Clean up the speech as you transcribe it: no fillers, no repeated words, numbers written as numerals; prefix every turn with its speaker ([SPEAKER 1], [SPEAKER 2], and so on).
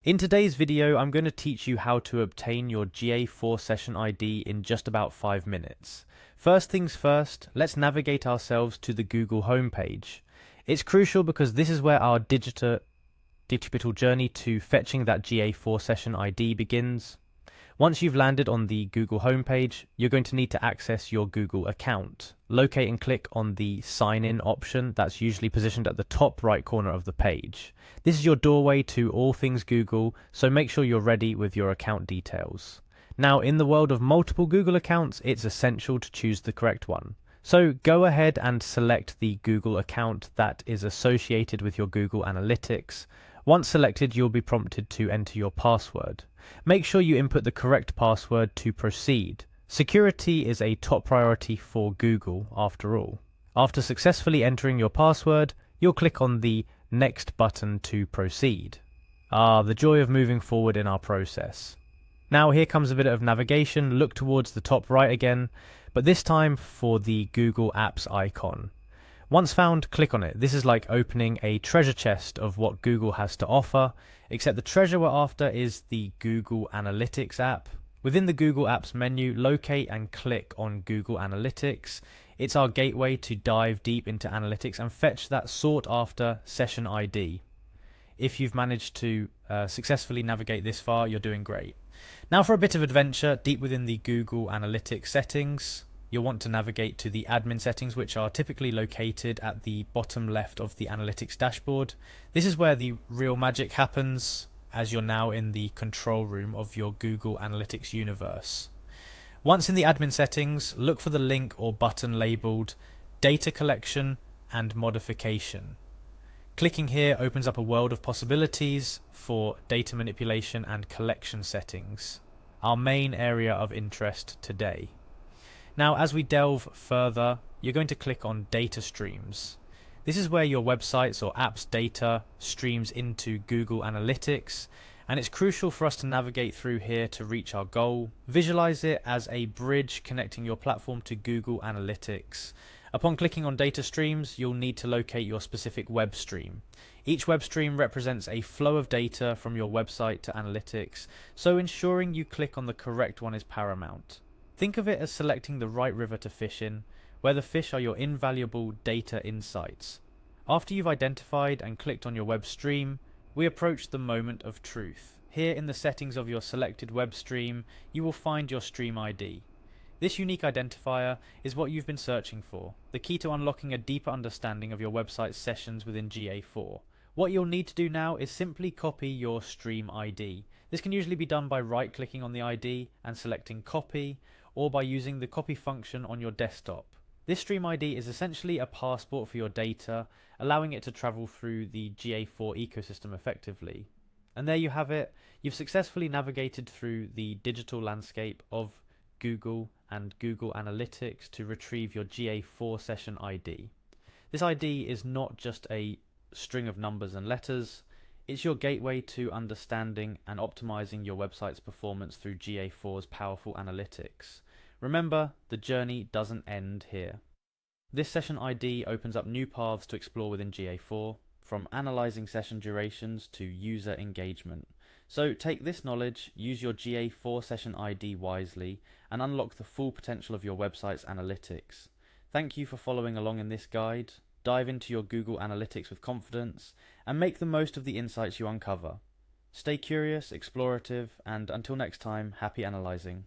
[SPEAKER 1] In today's video, I'm going to teach you how to obtain your GA4 session ID in just about 5 minutes. First things first, let's navigate ourselves to the Google homepage. It's crucial because this is where our digital journey to fetching that GA4 session ID begins. Once you've landed on the Google homepage, you're going to need to access your Google account. Locate and click on the Sign In option that's usually positioned at the top right corner of the page. This is your doorway to all things Google, so make sure you're ready with your account details. Now, in the world of multiple Google accounts, it's essential to choose the correct one. So go ahead and select the Google account that is associated with your Google Analytics. Once selected, you'll be prompted to enter your password. Make sure you input the correct password to proceed. Security is a top priority for Google, after all. After successfully entering your password, you'll click on the Next button to proceed. The joy of moving forward in our process. Now here comes a bit of navigation. Look towards the top right again, but this time for the Google Apps icon. Once found, click on it. This is like opening a treasure chest of what Google has to offer, except the treasure we're after is the Google Analytics app. Within the Google Apps menu, locate and click on Google Analytics. It's our gateway to dive deep into analytics and fetch that sought after session ID. If you've managed to successfully navigate this far, you're doing great. Now for a bit of adventure, deep within the Google Analytics settings, you'll want to navigate to the admin settings, which are typically located at the bottom left of the analytics dashboard. This is where the real magic happens, as you're now in the control room of your Google Analytics universe. Once in the admin settings, look for the link or button labeled Data Collection and Modification. Clicking here opens up a world of possibilities for data manipulation and collection settings, our main area of interest today. Now, as we delve further, you're going to click on Data Streams. This is where your websites or apps data streams into Google Analytics, and it's crucial for us to navigate through here to reach our goal. Visualize it as a bridge connecting your platform to Google Analytics. Upon clicking on Data Streams, you'll need to locate your specific web stream. Each web stream represents a flow of data from your website to analytics, so ensuring you click on the correct one is paramount. Think of it as selecting the right river to fish in, where the fish are your invaluable data insights. After you've identified and clicked on your web stream, we approach the moment of truth. Here in the settings of your selected web stream, you will find your stream ID. This unique identifier is what you've been searching for, the key to unlocking a deeper understanding of your website's sessions within GA4. What you'll need to do now is simply copy your stream ID. This can usually be done by right-clicking on the ID and selecting copy, or by using the copy function on your desktop. This stream ID is essentially a passport for your data, allowing it to travel through the GA4 ecosystem effectively. And there you have it. You've successfully navigated through the digital landscape of Google and Google Analytics to retrieve your GA4 session ID. This ID is not just a string of numbers and letters. It's your gateway to understanding and optimizing your website's performance through GA4's powerful analytics. Remember, the journey doesn't end here. This session ID opens up new paths to explore within GA4, from analyzing session durations to user engagement. So take this knowledge, use your GA4 session ID wisely, and unlock the full potential of your website's analytics. Thank you for following along in this guide. Dive into your Google Analytics with confidence and make the most of the insights you uncover. Stay curious, explorative, and until next time, happy analyzing.